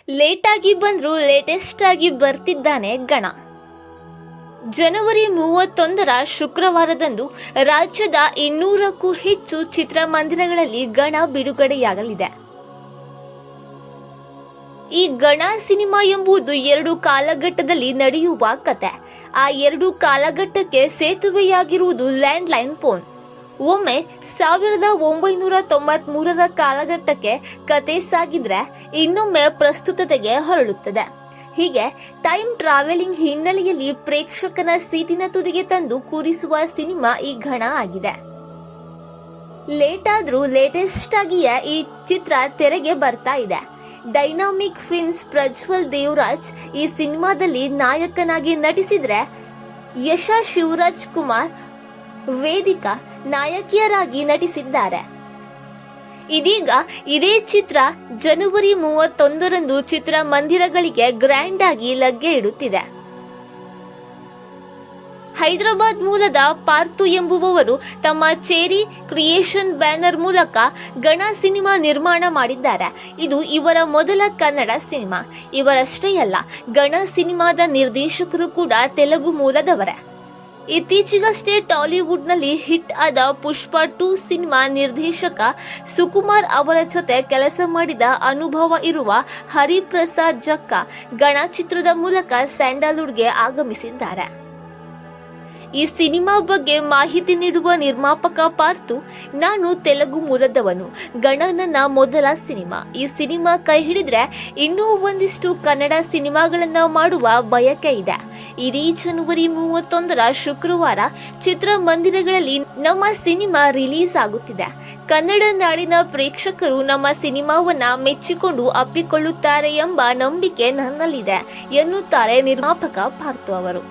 ಲೇಟಾಗಿ ಬಂದರೂ ಲೇಟೆಸ್ಟ್ ಆಗಿ ಬರ್ತಿದ್ದಾನೆ ಗಣ. ಜನವರಿ 31ರ ಶುಕ್ರವಾರದಂದು ರಾಜ್ಯದ 200ಕ್ಕೂ ಹೆಚ್ಚು ಚಿತ್ರಮಂದಿರಗಳಲ್ಲಿ ಗಣ ಬಿಡುಗಡೆಯಾಗಲಿದೆ. ಈ ಗಣ ಸಿನಿಮಾ ಎಂಬುದು 2 ಕಾಲಘಟ್ಟದಲ್ಲಿ ನಡೆಯುವ ಕತೆ. ಆ 2 ಕಾಲಘಟ್ಟಕ್ಕೆ ಸೇತುವೆಯಾಗಿರುವುದು ಲ್ಯಾಂಡ್ಲೈನ್ ಫೋನ್. ಒಮ್ಮೆ 1993ರ ಕಾಲಘಟ್ಟಕ್ಕೆ ಕತೆ ಸಾಗಿದ್ರೆ ಇನ್ನೊಮ್ಮೆ ಪ್ರಸ್ತುತತೆಗೆ ಹೊರಳುತ್ತದೆ. ಹೀಗೆ ಟೈಮ್ ಟ್ರಾವೆಲಿಂಗ್ ಹಿನ್ನೆಲೆಯಲ್ಲಿ ಪ್ರೇಕ್ಷಕನ ಸೀಟಿನ ತುದಿಗೆ ತಂದು ಕೂರಿಸುವ ಸಿನಿಮಾ ಈ ಗಣ ಆಗಿದೆ. ಲೇಟ್ ಆದ್ರೂ ಲೇಟೆಸ್ಟ್ ಆಗಿಯೇ ಈ ಚಿತ್ರ ತೆರೆಗೆ ಬರ್ತಾ ಇದೆ. ಡೈನಾಮಿಕ್ ಪ್ರಿನ್ಸ್ ಪ್ರಜ್ವಲ್ ದೇವರಾಜ್ ಈ ಸಿನಿಮಾದಲ್ಲಿ ನಾಯಕನಾಗಿ ನಟಿಸಿದ್ರೆ, ಯಶಾ ಶಿವರಾಜ್ ಕುಮಾರ್, ವೇದಿಕಾ ನಾಯಕಿಯರಾಗಿ ನಟಿಸಿದ್ದಾರೆ. ಇದೀಗ ಇದೇ ಚಿತ್ರ ಜನವರಿ 31ರಂದು ಚಿತ್ರಮಂದಿರಗಳಿಗೆ ಗ್ರ್ಯಾಂಡ್ ಆಗಿ ಲಗ್ಗೆ ಇಡುತ್ತಿದೆ. ಹೈದರಾಬಾದ್ ಮೂಲದ ಪಾರ್ಥು ಎಂಬುವವರು ತಮ್ಮ ಚೇರಿ ಕ್ರಿಯೇಷನ್ ಬ್ಯಾನರ್ ಮೂಲಕ ಗಣ ಸಿನಿಮಾ ನಿರ್ಮಾಣ ಮಾಡಿದ್ದಾರೆ. ಇದು ಇವರ ಮೊದಲ ಕನ್ನಡ ಸಿನಿಮಾ. ಇವರಷ್ಟೇ ಅಲ್ಲ, ಗಣ ಸಿನಿಮಾದ ನಿರ್ದೇಶಕರು ಕೂಡ ತೆಲುಗು ಮೂಲದವರೇ. ಇತ್ತೀಚೆಗಷ್ಟೇ ಟಾಲಿವುಡ್ನಲ್ಲಿ ಹಿಟ್ ಆದ ಪುಷ್ಪ 2 ಸಿನಿಮಾ ನಿರ್ದೇಶಕ ಸುಕುಮಾರ್ ಅವರ ಜೊತೆ ಕೆಲಸ ಮಾಡಿದ ಅನುಭವ ಇರುವ ಹರಿಪ್ರಸಾದ್ ಜಕ್ಕಾ ಗಣ ಚಿತ್ರದ ಮೂಲಕ ಸ್ಯಾಂಡಲ್ವುಡ್ಗೆ ಆಗಮಿಸಿದ್ದಾರೆ. ಈ ಸಿನಿಮಾ ಬಗ್ಗೆ ಮಾಹಿತಿ ನೀಡುವ ನಿರ್ಮಾಪಕ ಪಾರ್ಥು, ನಾನು ತೆಲುಗು ಮೂಲದವನು. ಗಣ ನನ್ನ ಮೊದಲ ಸಿನಿಮಾ. ಈ ಸಿನಿಮಾ ಕೈ ಹಿಡಿದ್ರೆ ಇನ್ನೂ ಒಂದಿಷ್ಟು ಕನ್ನಡ ಸಿನಿಮಾಗಳನ್ನ ಮಾಡುವ ಬಯಕೆ ಇದೆ. ಇದೇ ಜನವರಿ 31ರ ಶುಕ್ರವಾರ ಚಿತ್ರಮಂದಿರಗಳಲ್ಲಿ ನಮ್ಮ ಸಿನಿಮಾ ರಿಲೀಸ್ ಆಗುತ್ತಿದೆ. ಕನ್ನಡ ನಾಡಿನ ಪ್ರೇಕ್ಷಕರು ನಮ್ಮ ಸಿನಿಮಾವನ್ನ ಮೆಚ್ಚಿಕೊಂಡು ಅಪ್ಪಿಕೊಳ್ಳುತ್ತಾರೆ ಎಂಬ ನಂಬಿಕೆ ನನ್ನಲ್ಲಿದೆ ಎನ್ನುತ್ತಾರೆ ನಿರ್ಮಾಪಕ ಪಾರ್ಥು ಅವರು.